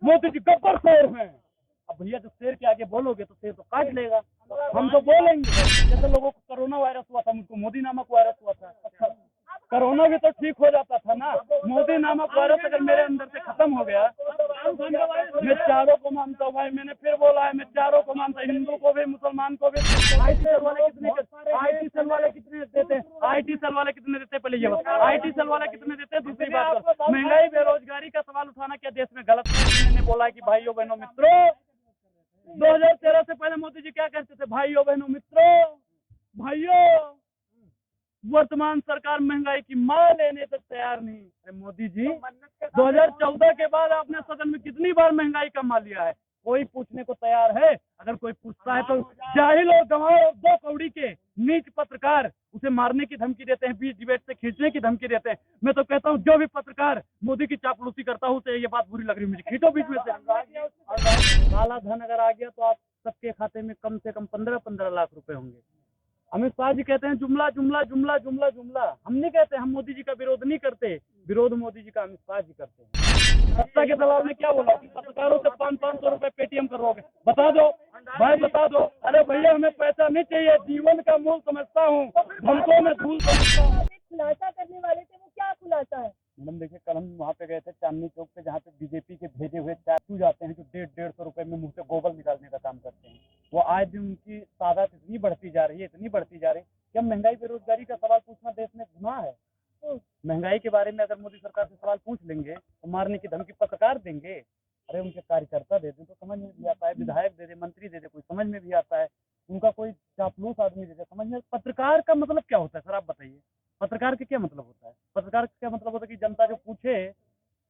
मोदी जी गब्बर शेर हैं। अब भैया जब शेर के आगे बोलोगे तो शेर तो काट लेगा। हम तो बोलेंगे जैसे लोगों को कोरोना वायरस हुआ था, मुझको मोदी नामक वायरस हुआ था। अच्छा, कोरोना भी तो ठीक हो जाता था ना। मोदी नामक वायरस अगर मेरे अंदर से खत्म हो गया, मैं चारों को मानता हूँ भाई। मैंने फिर बोला है, मैं चारों को मानता हूँ, हिंदू को भी, मुसलमान को भी। आईटी सेल वाले कितने देते हैं? आईटी सेल वाले कितने देते हैं? पहले ये बताओ, आईटी सेल वाले कितने देते हैं? दूसरी बात, महंगाई बेरोजगारी का सवाल उठाना क्या देश में गलत है? मैंने बोला कि भाइयों बहनों मित्रों, 2013 से पहले मोदी जी क्या कहते थे? भाइयों बहनों मित्रों, भाइयों, वर्तमान सरकार महंगाई की मार लेने तक तैयार नहीं। अरे मोदी जी, 2014 के बाद आपने सदन में कितनी बार महंगाई का मार लिया है? कोई पूछने को तैयार है? अगर कोई पूछता है तो जाहिल और गंवार और दो कौड़ी के नीच पत्रकार उसे मारने की धमकी देते हैं, बीच डिबेट से खींचने की धमकी देते हैं। मैं तो कहता हूँ जो भी पत्रकार मोदी की चापलूसी करता हूँ उसे ये बात बुरी लग रही है, मुझे खींचो बीच में से। काला धन अगर आ गया तो आप सबके खाते में कम से कम 15-15 लाख रुपए होंगे। अमित शाह जी कहते हैं जुमला जुमला जुमला जुमला जुमला। हम नहीं कहते, हम मोदी जी का विरोध नहीं करते, विरोध मोदी जी का अमित शाह जी करते हैं। सत्ता के दलाल ने क्या बोला कि पत्रकारों से 500 रुपए पेटीएम करोगे? बता दो भाई, बता दो। अरे भैया हमें पैसा नहीं चाहिए, जीवन का मूल समझता हूँ, धमकों में धूल समझता हूँ। खुलासा करने वाले थे, वो क्या खुलासा है? मैडम देखिए, कल हम वहाँ पे गए थे चांदनी चौक पे, जहाँ पे बीजेपी के भेजे हुए चाचू जाते हैं जो 150-150 रुपए में मुंह से गोबर निकालने का काम करते हैं। वो आज भी उनकी तादाद इतनी बढ़ती जा रही है, इतनी बढ़ती जा रही है कि हम महंगाई बेरोजगारी का सवाल पूछना देश में गुनाह है। महंगाई के बारे में अगर मोदी सरकार से सवाल पूछ लेंगे तो मारने की धमकी पत्रकार देंगे। अरे उनके कार्यकर्ता दे दें तो समझ में भी आता है, विधायक दे दे, मंत्री दे दे, कोई समझ में भी आता है। उनका कोई चापलूस आदमी दे दे, समझ में। पत्रकार का मतलब क्या होता है सर, आप बताइए? पत्रकार का क्या मतलब होता है? पत्रकार का क्या मतलब होता है कि जनता जो पूछे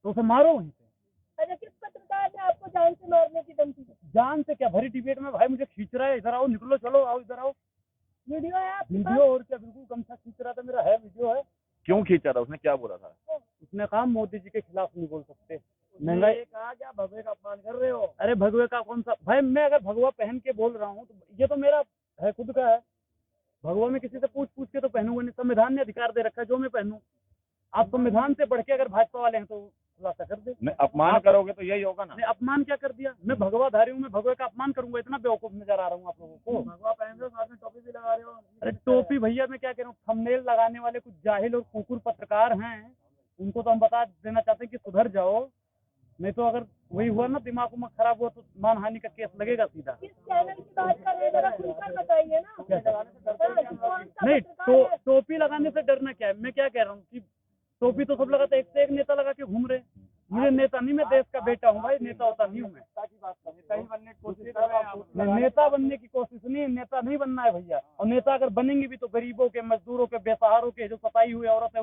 तो उसे मारो वहीं पे। अच्छा, किस पत्रकार ने आपको जान से मारने की धमकी दी? जान से क्या, भरी डिबेट में भाई मुझे खींच रहा है, इधर आओ, निकलो, चलो आओ, इधर आओ। वीडियो है आपके पास? वीडियो और क्या, बिल्कुल गमछा खींच रहा था मेरा, है वीडियो है। क्यों खींचा था? उसने क्या बोला था? उसने कहा मोदी जी के खिलाफ नहीं बोल सकते। महंगाई कहा क्या, भगवे का अपमान कर रहे हो? अरे भगवे का कौन सा भाई, मैं अगर भगवा पहन के बोल रहा हूँ तो ये तो मेरा है, खुद का है। भगवा में किसी से पूछ पूछ के तो पहनूंगा नहीं, संविधान ने अधिकार दे रखा है जो मैं पहनूं। आप संविधान से बढ़ के अगर भाजपा वाले हैं तो खुलासा कर दे। नहीं, अपमान करोगे तो यही होगा ना। मैं अपमान क्या कर दिया? मैं भगवाधारी हूँ, मैं भगवे का अपमान करूंगा? इतना बेवकूफ नजर आ रहा हूँ आप लोगों को? भगवा पहन रहे हो, साथ में टोपी भी लगा रहे हो। अरे टोपी भैया मैं क्या कह रहा हूँ, थंबनेल लगाने वाले कुछ जाहिल और कुकुर पत्रकार हैं, उनको तो हम बता देना चाहते हैं कि सुधर जाओ, नहीं तो अगर वही हुआ ना, दिमाग उमाग खराब हुआ तो मानहानि का केस लगेगा सीधा। किस चैनल की बात कर रहे हैं, जरा खुलकर बताइए ना। नहीं, टोपी लगाने से डरना क्या है? मैं क्या कह रहा हूँ कि टोपी तो सब लगाते, एक से एक नेता लगा के घूम रहे। मुझे नेता नहीं, मैं देश का बेटा हूँ भाई, नेता होता नहीं हूँ मैं। नेता बनने की कोशिश नहीं, नेता नहीं बनना है भैया। और नेता अगर बनेंगे भी तो गरीबों के, मजदूरों के, बेसहारों के, जो सताई हुई औरत है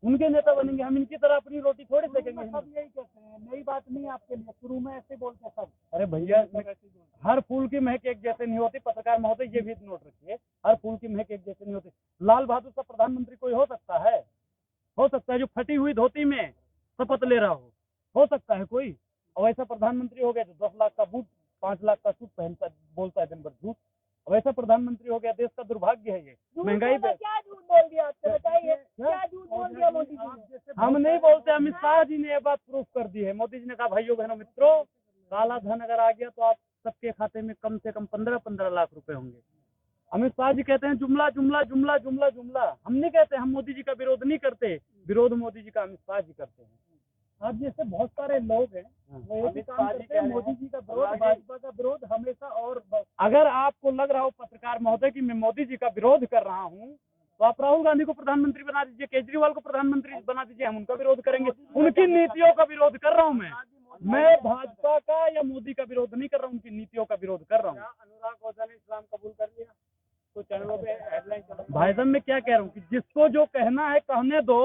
उनके नेता बनेंगे। हम इनकी तरह अपनी रोटी थोड़ी सेकेंगे। सब यही कहते हैं, नई बात नहीं आपके लिए, शुरू में ऐसे बोलते सब। अरे भैया, हर फूल की महक एक जैसे नहीं होती पत्रकार महोदय, ये भी नोट रखिए, हर फूल की महक एक जैसे नहीं होती। लाल बहादुर का प्रधानमंत्री कोई हो सकता है? हो सकता है जो फटी हुई धोती में शपथ ले रहा हो सकता है कोई? और ऐसा प्रधानमंत्री हो गया जो 10 लाख का बूट, 5 लाख का सूट पहनता, बोलता है दिन भर झूठ। अब ऐसा प्रधानमंत्री हो गया, देश का दुर्भाग्य है ये। महंगाई पे क्या झूठ बोल दिया आपने, बताइए क्या झूठ बोल दिया मोदी जी ने? हम नहीं बोलते, अमित शाह जी ने ये बात प्रूफ कर दी है। मोदी जी ने कहा भाइयों बहनों मित्रों, काला धन अगर आ गया तो आप सबके खाते में कम से कम 15-15 लाख रुपए होंगे। अमित शाह जी कहते हैं जुमला जुमला जुमला जुमला जुमला। हम नहीं कहते, हम मोदी जी का विरोध नहीं करते, विरोध मोदी जी का अमित शाह जी करते हैं। आप जैसे बहुत सारे लोग हैं, मोदी जी का विरोध, भाजपा का विरोध हमेशा। और अगर आपको लग रहा हो पत्रकार महोदय कि मैं मोदी जी का विरोध कर रहा हूँ तो आप राहुल गांधी को प्रधानमंत्री बना दीजिए, केजरीवाल को प्रधानमंत्री बना दीजिए, हम उनका विरोध करेंगे। उनकी नीतियों का विरोध कर रहा हूँ मैं भाजपा का या मोदी का विरोध नहीं कर रहा हूँ, उनकी नीतियों का विरोध कर रहा हूँ। अनुराग गौदा ने इस्लाम कबूल कर लिया तो चैनलों पे हेडलाइन। भाई साहब मैं क्या कह रहा हूँ कि जिसको जो कहना है कहने दो,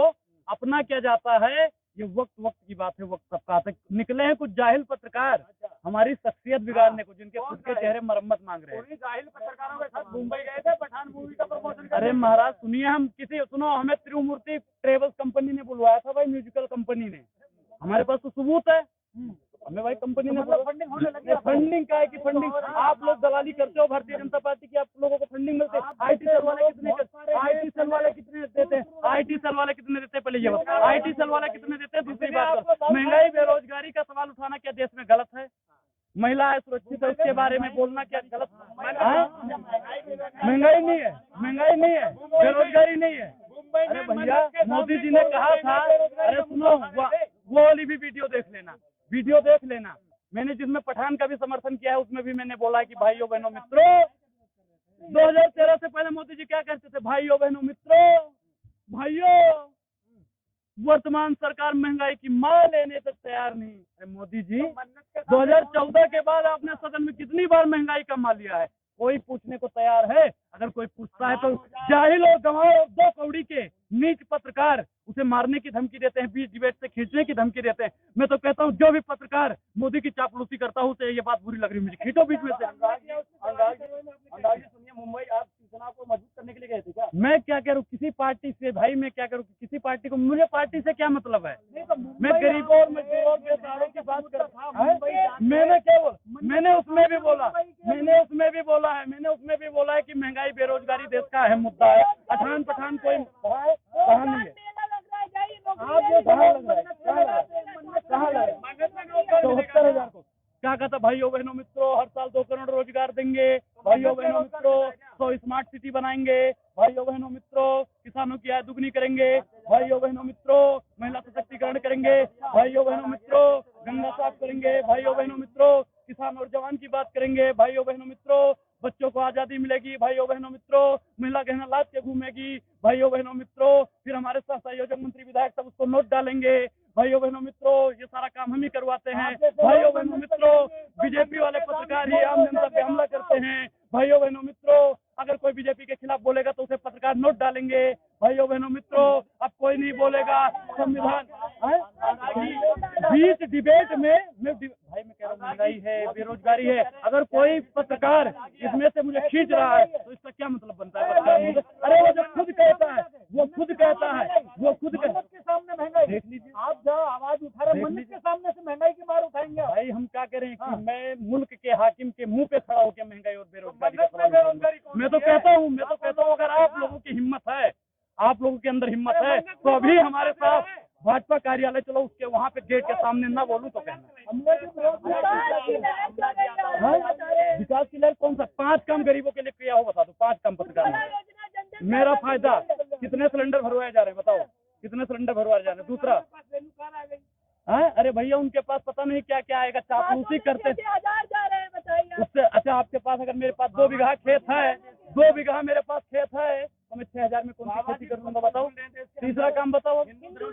अपना क्या जाता है, ये वक्त की बात है, वक्त सबका आता है। निकले हैं कुछ जाहिल पत्रकार हमारी शख्सियत बिगाड़ने को, जिनके खुद के चेहरे मरम्मत मांग रहे हैं। जाहिल पत्रकारों के साथ मुंबई गए थे पठान मूवी का प्रमोशन। अरे महाराज सुनिए, हम सुनो, हमें त्रिमूर्ति ट्रेवल्स कंपनी ने बुलवाया था भाई, म्यूजिकल कंपनी ने। हमारे पास तो सबूत है। हमें भाई कंपनी ने फंडिंग का है कि फंडिंग आप लोग दलाली करते हो भारतीय जनता पार्टी की, आप लोगों को फंडिंग मिलते हैं। IT सेल वाले कितने देते हैं? IT सेल वाले कितने देते हैं? पहले ये बताओ, IT सेल वाले कितने देते हैं? दूसरी बात, महंगाई बेरोजगारी का सवाल उठाना क्या देश में गलत है? महिलाएं सुरक्षित है इसके बारे में बोलना क्या गलत है? महंगाई नहीं है, महंगाई नहीं है, बेरोजगारी नहीं है। अरे भैया मोदी जी ने कहा था, अरे सुनो वो वाली भी वीडियो देख लेना, वीडियो देख लेना। मैंने जिसमें पठान का भी समर्थन किया है उसमें भी मैंने बोला कि भाइयों बहनों मित्रों, 2013 से पहले मोदी जी क्या कहते थे? भाइयों बहनों मित्रों, भाइयों वर्तमान सरकार महंगाई की मार लेने तक तैयार नहीं। अरे मोदी जी 2014 के बाद आपने सदन में कितनी बार महंगाई का मार लिया है? कोई पूछने को तैयार है? अगर कोई पूछता है तो जाहिल और गंवार 2 कौड़ी के नीच पत्रकार उसे मारने की धमकी देते हैं, बीच डिबेट से खींचने की धमकी देते हैं। मैं तो कहता हूँ जो भी पत्रकार मोदी की चापलूसी करता हूँ उसे ये बात बुरी लग रही है, मुझे खींचो बीच में से। सुनिए, मुंबई आप चुनाव को मजबूत करने के लिए गए थे क्या? मैं क्या करूँ किसी पार्टी से? भाई मैं क्या करूँ किसी पार्टी को? मुझे पार्टी से क्या मतलब है? मैं गरीबों और मजदूरों और बेसहारों की बात कर रहा हूँ। मैंने क्या बोला? मैंने उसमें भी बोला है कि महंगाई बेरोजगारी देश का अहम मुद्दा है। पठान कोई कहा नहीं है। 74,000 को क्या कहता? भाइयों बहनों मित्रों हर साल 2 करोड़ रोजगार देंगे, भाइयों बहनों मित्रों 100 स्मार्ट सिटी बनाएंगे, भाइयों बहनों मित्रों किसानों की आय दुगनी करेंगे, भाइयों बहनों मित्रों महिला सशक्तिकरण करेंगे, भाइयों बहनों मित्रों गंगा साफ करेंगे, भाइयों बहनों मित्रों किसान और जवान की बात करेंगे, भाइयों बहनों मित्रों बच्चों को आजादी मिलेगी, भाइयों बहनों मित्रों महिला गहना लाद के घूमेगी, भाइयों बहनों मित्रों फिर हमारे साथ संयोजक मंत्री विधायक सब उसको नोट डालेंगे, भाइयों बहनों मित्रों ये सारा काम हम ही करवाते हैं, भाइयों बहनों मित्रों बीजेपी वाले पत्रकार ही आम जनता पे हमला करते हैं, भाइयों बहनों मित्रों अगर कोई बीजेपी के खिलाफ बोलेगा तो उसे पत्रकार नोट डालेंगे, भाइयों बहनों मित्रों अब कोई नहीं बोलेगा संविधान बीच डिबेट में भाई मैं कह रहा हूँ महंगाई है बेरोजगारी है, अगर कोई पत्रकार इसमें से मुझे खींच रहा है तो इसका क्या मतलब बनता है पत्रकार? अरे वो जो खुद कहता है के सामने महंगाई देख लीजिए, आप जब आवाज उठा रहे मंच के सामने से महंगाई की मार उठाएंगे भाई हम क्या करें कि मैं मुल्क के हाकिम के मुंह पे खड़ा होकर महंगाई और बेरोजगारी का सवाल मैं तो कहता हूँ अगर आप लोगों की हिम्मत है, आप लोगों के अंदर हिम्मत है तो अभी हमारे साथ भाजपा कार्यालय चलो, उसके वहाँ पे गेट के सामने ना बोलूं तो कहना विकास की लहर कौन सा 5 काम गरीबों के लिए किया हो बता दो, 5 काम पत्रकार मेरा फायदा कितने सिलेंडर भरवाए जा रहे हैं बताओ, कितने सिलेंडर भरवाए जा रहे हैं? दूसरा अरे भैया उनके पास पता नहीं क्या क्या आएगा, चापलूसी करते उससे अच्छा आपके पास अगर मेरे पास 2 बीघा खेत है, 2 बीघा मेरे पास खेत है तो मैं 6,000 में कौन सी खेती कर लूंगा बताओ? तीसरा काम बताओ, हिंदू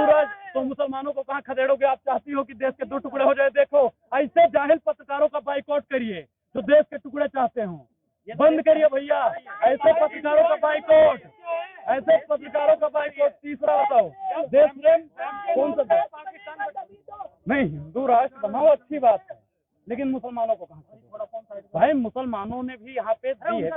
राष्ट्र तो मुसलमानों को कहाँ खदेड़ोगे? आप चाहती हो कि देश के 2 टुकड़े हो जाए? देखो ऐसे जाहिल पत्रकारों का बाइकआउट करिए जो देश के टुकड़े चाहते हो, बंद करिए भैया ऐसे पत्रकारों का बाइकआउट, ऐसे पत्रकारों का बाइकआउट। तीसरा बताओ देश प्रेम कौन सा देश? नहीं हिंदू राष्ट्र बनाओ अच्छी बात है, लेकिन मुसलमानों को कहाँ? भाई मुसलमानों ने भी यहाँ पे दी है,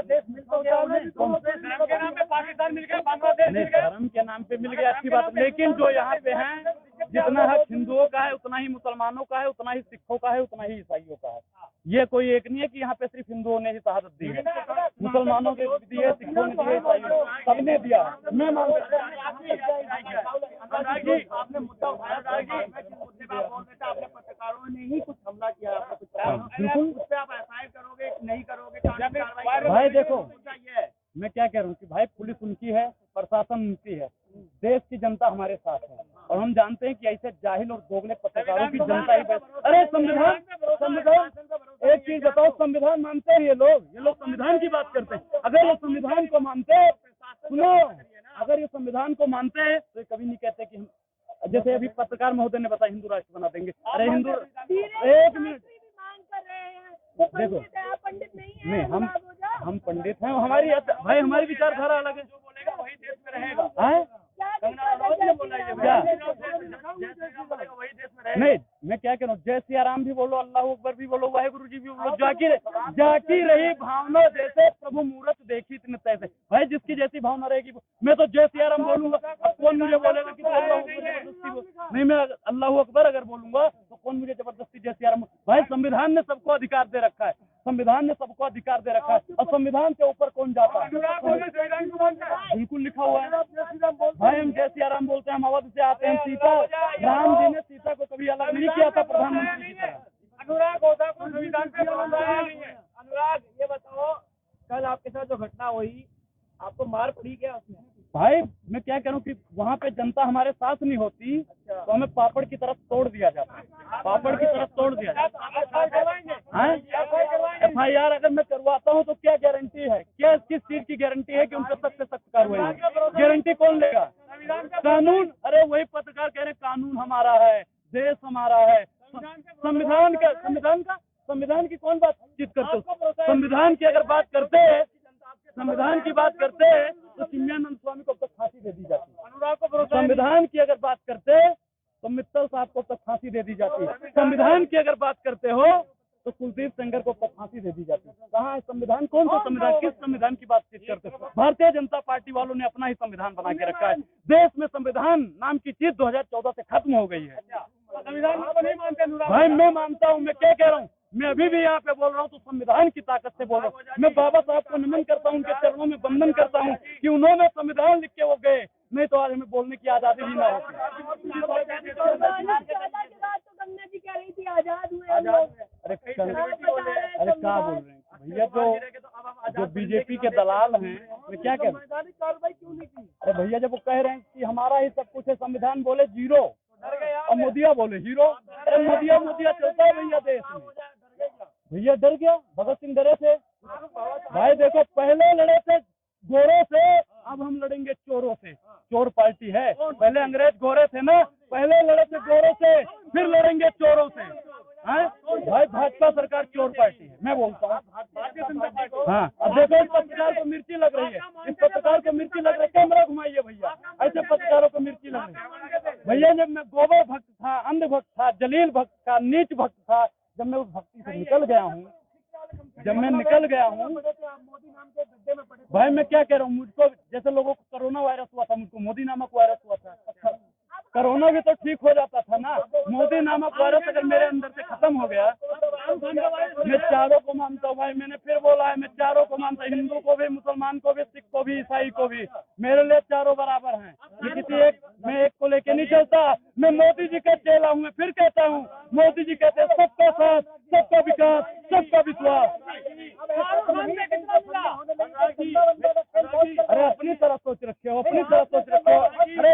पाकिस्तान मिल गया, बांग्लादेश मिल गया, धर्म के नाम पे मिल गया अच्छी बात, लेकिन जो यहाँ पे हैं जितना हक हिंदुओं का है उतना ही मुसलमानों का है, उतना ही सिखों का है, उतना ही ईसाइयों का है। ये कोई एक नहीं है कि यहाँ पे सिर्फ हिंदुओं ने ही शहादत दी है, मुसलमानों ने दी है, सिखों ने दी है, ईसाइयों सबने दिया। मैं मानता आपने मुद्दा उठाया था कि आपने पत्रकारों ने ही कुछ हमला किया, बिल्कुल उस पर आप एफआईआर करोगे नहीं करोगे? भाई देखो मैं क्या कह रहा हूँ कि भाई पुलिस उनकी है, प्रशासन उनकी है, देश की जनता हमारे साथ है और हम जानते हैं कि ऐसे जाहिल और दोगले पत्रकारों की जनता ही अरे संविधान एक चीज बताओ, संविधान मानते हैं ये लोग संविधान की बात करते हैं। अगर ये संविधान को मानते सुनो, अगर ये संविधान को मानते हैं तो कभी नहीं कहते कि हम जैसे अभी पत्रकार महोदय ने बताया हिंदू राष्ट्र बना देंगे। अरे हिंदू एक मिनट देखो नहीं हम पंडित हैं, हमारी भाई हमारी विचारधारा अलग है, जो बोलेगा वही देश में रहेगा। नहीं मैं क्या कह रहा हूँ, जय सिया राम भी बोलो, अल्लाह अकबर भी बोलो, वाहेगुरु जी भी बोलो, जाकी रही भावना जैसे प्रभु मूर्त देखी इतने तैसे। भाई जिसकी जैसी भावना रहेगी, मैं तो जय सिया राम बोलूंगा, अब कौन मुझे बोलेगा कि अल्लाह अकबर? नहीं मैं अल्लाह अकबर अगर बोलूंगा तो कौन मुझे जबरदस्ती जय सिया राम? भाई संविधान ने सबको अधिकार दे रखा है, संविधान ने सबको अधिकार दे रखा है, और संविधान के ऊपर कौन जाता है? बिल्कुल लिखा हुआ है भाई, हम जय सिया राम बोलते हैं, हम अवध से आते हैं। सीता, राम जी ने सीता को कभी अलग नहीं किया था प्रधानमंत्री की तरह। अनुराग होता को संविधान पे बनाया नहीं है। अनुराग ये बताओ, कल आपके साथ जो घटना हुई, आपको मार पड़ी क्या उसमें? भाई मैं क्या करूं कि वहाँ पे जनता हमारे साथ नहीं होती तो हमें पापड़ की तरफ तोड़ दिया जाता है, पापड़ की तरफ तोड़ दिया जाता है। FIR अगर मैं करवाता हूँ तो क्या गारंटी है, क्या किस चीज की गारंटी है कि उन पर सख्त से सख्त कार्रवाई होगी? गारंटी कौन लेगा? कानून, अरे वही पत्रकार कह रहे कानून हमारा है, देश हमारा है, संविधान की कौन बातचीत करते हो? संविधान की अगर बात करते हैं, संविधान की बात करते हैं तो चिन्मयानंद स्वामी को अब तक फांसी दे दी जाती है। अनुराग को भरोसा संविधान की अगर बात करते हैं तो मित्तल साहब को अब तक फांसी दे दी जाती है। संविधान की अगर बात करते हो तो कुलदीप सेंगर को अब तक फांसी दे दी जाती है। कहाँ है संविधान? कौन सा संविधान? किस संविधान की बातचीत करते हो? भारतीय जनता पार्टी वालों ने अपना ही संविधान बना के रखा है। देश में संविधान नाम की चीज 2014 से खत्म हो गई है। संविधान को नहीं मानते अनुराग? भाई मैं मानता हूँ, मैं क्या कह रहा हूँ, मैं अभी भी यहाँ पे बोल रहा हूँ तो संविधान की ताकत से बोल रहा हूँ। मैं बाबा साहब को नमन करता हूँ, उनके चरणों में वंदन करता हूँ कि उन्होंने संविधान लिख के वो गए, नहीं तो आज हमें बोलने की आजादी भी ना होती। गंगा जी कह रही थी आजाद हुए हम लोग। अरे क्या बोल रहे हैं भैया, जो बीजेपी के दलाल हैं, मैं क्या कह रहा हूँ? कार्रवाई क्यों नहीं की? अरे भैया जब वो कह रहे हैं कि हमारा ही सब कुछ है, संविधान बोले जीरो और मोदिया बोले हीरो। अरे मोदिया चलता है भैया देश में। भैया डर गया, भगत सिंह डरे थे। भाई देखो, पहले लड़े थे गोरों से, अब हम लड़ेंगे चोरों से। चोर पार्टी है, पहले अंग्रेज गोरे थे ना, पहले लड़े थे गोरों से, फिर लड़ेंगे चोरों से। हैं? भाई भाजपा सरकार चोर पार्टी है, मैं बोलता हूँ। हाँ, अब देखो इस पत्रकार को मिर्ची लग रही है, इस पत्रकार को मिर्ची लग रही है। कैमरा घुमाइए भैया, ऐसे पत्रकारों को मिर्ची लग रही है। भैया जब मैं गोबर भक्त था, अंध भक्त था, जलील भक्त था, नीच भक्त था, जब मैं उस भक्ति से निकल गया हूँ, भाई मैं क्या कह रहा हूँ, मुझको जैसे लोगों को कोरोना वायरस हुआ था, मुझको मोदी नामक वायरस हुआ था। अच्छा, कोरोना भी तो ठीक हो जाता था ना। मोदी नामक वायरस अगर मेरे अंदर से खत्म हो गया, मैं चारों को मानता हूँ भाई, मैंने फिर बोला है, मैं चारों को मानता हूँ, हिंदू को भी, मुसलमान को भी, सिख को भी, ईसाई को भी। मेरे लिए चारों बराबर हैं। मैं एक को लेके नहीं चलता। मैं मोदी जी का चेला हूँ। मैं फिर कहता हूँ, मोदी जी कहते हैं सबका साथ, सबका विकास, सबका विश्वास। अरे अपनी तरह सोच रखे हो, अपनी तरह सोच रखे हो। अरे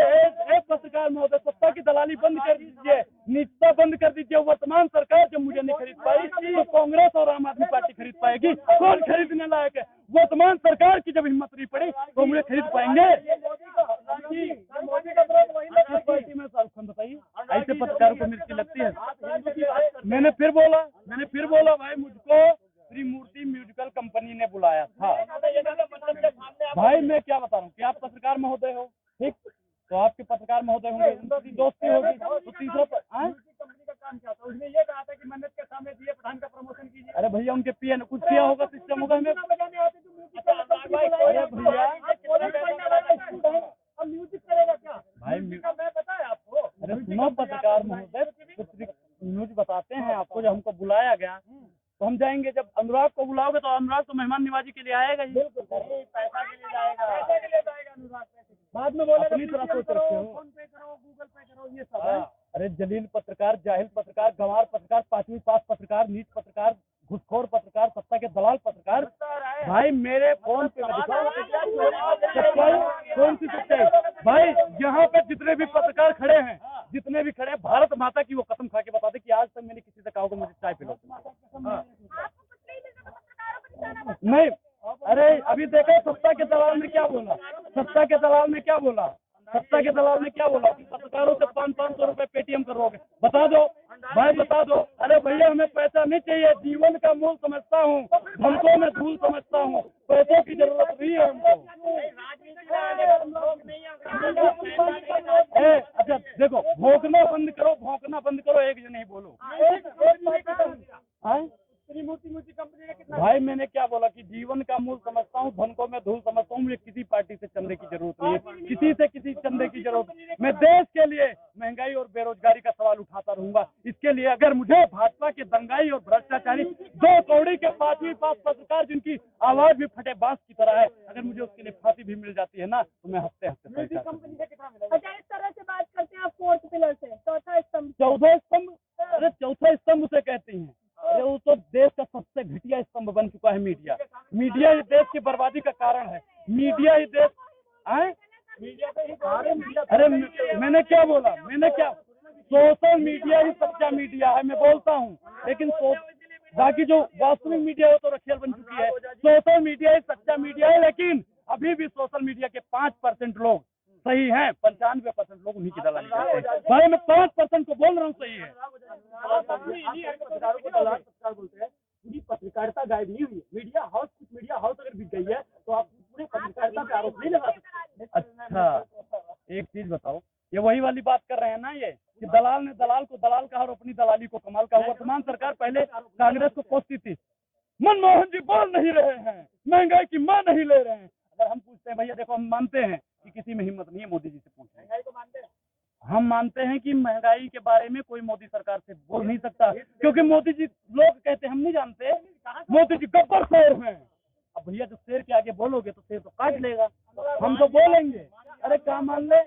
एक पत्रकार महोदय, सत्ता की दलाली बंद कर दीजिए, नीचता बंद कर दीजिए। वर्तमान सरकार जब मुझे नहीं खरीद पाई तो कांग्रेस और आम आदमी पार्टी खरीद पाएगी। कौन खरीदने लायक है? वर्तमान सरकार की जब हिम्मत नहीं पड़ी तो मुझे खरीद पाएंगे। पार्टी में सालखन बताइए, ऐसे पत्रकारों को मिर्ची लगती है। मैंने फिर बोला भाई, मुझको त्रिमूर्ति म्यूजिकल कंपनी ने बुलाया था। भाई मैं क्या बता रहा हूँ कि आप पत्रकार महोदय हो, ठीक, तो आपके पत्रकार महोदय होंगे, उनकी दोस्ती होगी। तो तीसरा कंपनी का काम क्या था? उसने ये कहा था कि मन्नत के सामने दिए प्रधान का प्रमोशन कीजिए। अरे भैया उनके पीए ने कुछ किया होगा, सिस्टम होगा। हमें अरे भैया म्यूजिक करेगा क्या भाई? मैं बताया आपको। अरे सुनो पत्रकार महोदय, न्यूज बताते हैं आपको। जब हमको बुलाया गया तो हम जाएंगे। जब अनुराग को बुलाओगे तो अनुराग तो मेहमान निवाजी के लिए आएगा ही। बिल्कुल, पैसा के लिए जाएगा, पैसे के लिए जाएगा अनुराग। बाद में बोले अपनी तरह सोच रखे हो, फोन पे करो, गूगल पे करो, ये सब है। अरे जलील पत्रकार, जाहिल पत्रकार, गंवार पत्रकार, 5वीं पास पत्रकार, नीच पत्रकार, घुसखोर पत्रकार, सत्ता के दलाल पत्रकार। भाई मेरे फोन पे सच्चाई, कौन सी सच्चाई? भाई यहाँ पे जितने भी पत्रकार खड़े हैं, जितने भी खड़े हैं, भारत माता की वो कसम खा के बता दे कि आज तक मैंने किसी से कहा होगा मुझे चाय पिलो। नहीं, अरे अभी देखो सत्ता के दलाल ने क्या बोला, सत्ता के दलाल ने क्या बोला, सत्ता के दलाल ने क्या बोला कि पत्रकारों से 500 रुपए पेटीएम करोगे। बता दो भाई, बता दो। अरे भैया हमें पैसा नहीं चाहिए, जीवन का मूल समझता हूँ, धनको में धूल समझता हूँ, पैसों की जरूरत नहीं है हमको। अच्छा देखो, भौंकना बंद करो, भौंकना बंद करो, एक जन ही बोलो। भाई मैंने क्या बोला कि जीवन का मूल समझता हूँ, धन को मैं धूल समझता हूँ। मुझे किसी पार्टी से चंदे की जरूरत नहीं है, किसी से किसी चंदे की जरूरत। मैं देश के लिए महंगाई और बेरोजगारी का सवाल उठाता रहूंगा। इसके इसके लिए अगर मुझे भाजपा के दंगाई और भ्रष्टाचारी 2 कौड़ी के 5वीं पास पत्रकार जिनकी आवाज भी फटे बांस की तरह है, अगर मुझे उसके लिए फांसी भी मिल जाती है ना, तो मैं हफ्ते हफ्ते अच्छा, इस तरह से बात करते हैं आप 4th पिलर से, चौथा स्तंभ। चौथा स्तंभ, अरे चौथा स्तंभ उसे कहते हैं। अरे वो तो देश का सबसे घटिया स्तंभ बन चुका है मीडिया। मीडिया ही देश की बर्बादी का कारण है। मीडिया ही देश आए। अरे मैंने क्या बोला, मैंने क्या, सोशल मीडिया ही सच्चा मीडिया है, मैं बोलता हूँ। लेकिन बाकी जो वास्तविक मीडिया है वो तो रखेल बन चुकी है। सोशल मीडिया ही सच्चा मीडिया है, लेकिन अभी भी सोशल मीडिया के 5% लोग सही हैं, 95% लोग उन्हीं की दलाली करते हैं। भाई मैं 5% को बोल रहा हूँ सही है। पूरी पत्रकारिता गायब नहीं हुई। मीडिया हाउस अगर बिक गई है तो आप पूरे पत्रकारिता पे आरोप नहीं लगा सकते। अच्छा, एक चीज बताओ, ये वही वाली बात कर रहे हैं ना ये, कि दलाल ने दलाल को दलाल कहा और अपनी दलाली को कमाल का। वर्तमान सरकार पहले कांग्रेस को कोसती थी, मनमोहन जी बोल नहीं रहे हैं, महंगाई की मां नहीं ले रहे हैं। अगर हम पूछते हैं भैया देखो, हम मानते हैं कि किसी में हिम्मत नहीं है मोदी जी से पूछने की। हम मानते हैं कि महंगाई के बारे में कोई मोदी सरकार से बोल नहीं सकता, क्योंकि मोदी जी, लोग कहते हैं हम नहीं जानते, मोदी जी गब्बर शेर हैं। अब भैया जब शेर के आगे बोलोगे तो शेर तो काट लेगा, हम तो बोलेंगे। अरे क्या मान ले,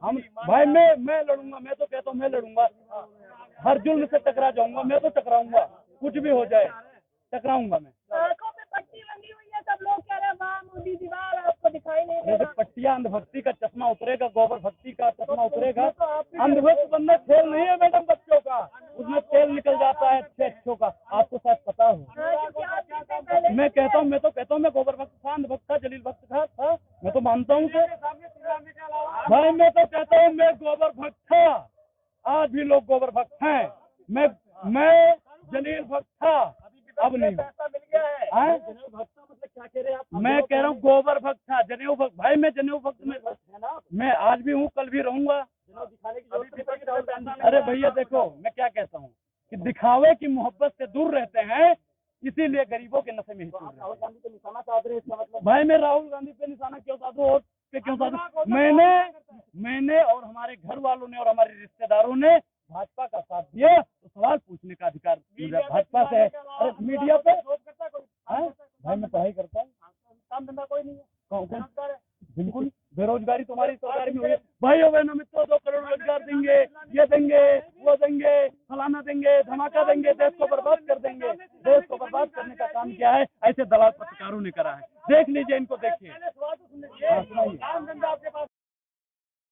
हम भाई मैं लड़ूंगा, मैं तो कहता हूँ मैं लड़ूंगा, हर जुल्म से टकरा जाऊंगा, मैं तो टकराऊंगा, कुछ भी हो जाए टकराऊंगा मैं। आंखों पे पट्टी बंधी हुई है, सब लोग कह रहे हैं वाह मोदी जी वाह, आपको दिखाई नहीं दे रहा। पट्टिया अंधभक्ति का चश्मा उतरेगा, गोबर भक्ति का चश्मा उतरेगा। अंधभक्त बनना खेल नहीं है मैडम बच्चों का, उसमें तेल निकल जाता है अच्छों का, आपको शायद पता हो। मैं कहता हूँ, मैं तो कहता हूँ मैं गोबर भक्त था, अंधभक्त था, जलील भक्त था, मैं तो मानता हूँ भाई, मैं तो कहता हूँ मैं गोबर भक्त था, आज भी लोग गोबर भक्त हैं। मैं जलील भक्त था, अब नहीं। मैं कह रहा हूँ गोबर भक्त था, जनेऊ भक्त। भाई मैं जनेऊ भक्त में मैं आज भी हूँ, कल भी रहूंगा। अरे भैया देखो, मैं क्या कहता हूँ कि दिखावे की मोहब्बत से दूर रहते हैं, इसीलिए गरीबों के नशे में ही चूर रहे हैं। भाई मैं राहुल गांधी पे निशाना क्यों साधूं और पे क्यों साधूं? मैंने और हमारे घर वालों ने और हमारे रिश्तेदारों ने भाजपा का साथ दिया, तो सवाल पूछने का अधिकार भाजपा से है। अरे मीडिया पे भाई मैं पढ़ाई करता हूँ, काम धंधा कोई नहीं है, बिल्कुल बेरोजगारी तुम्हारी सरकार में हुई है। भाई हो बहनों मित्रों, 2 करोड़ रोजगार देंगे, ये देंगे, वो देंगे, फलाना देंगे, धमाका देंगे, देश को बर्बाद कर देंगे। देश को बर्बाद करने का काम क्या है? ऐसे दलाल पत्रकारों ने करा है। देख लीजिए, इनको देखिए।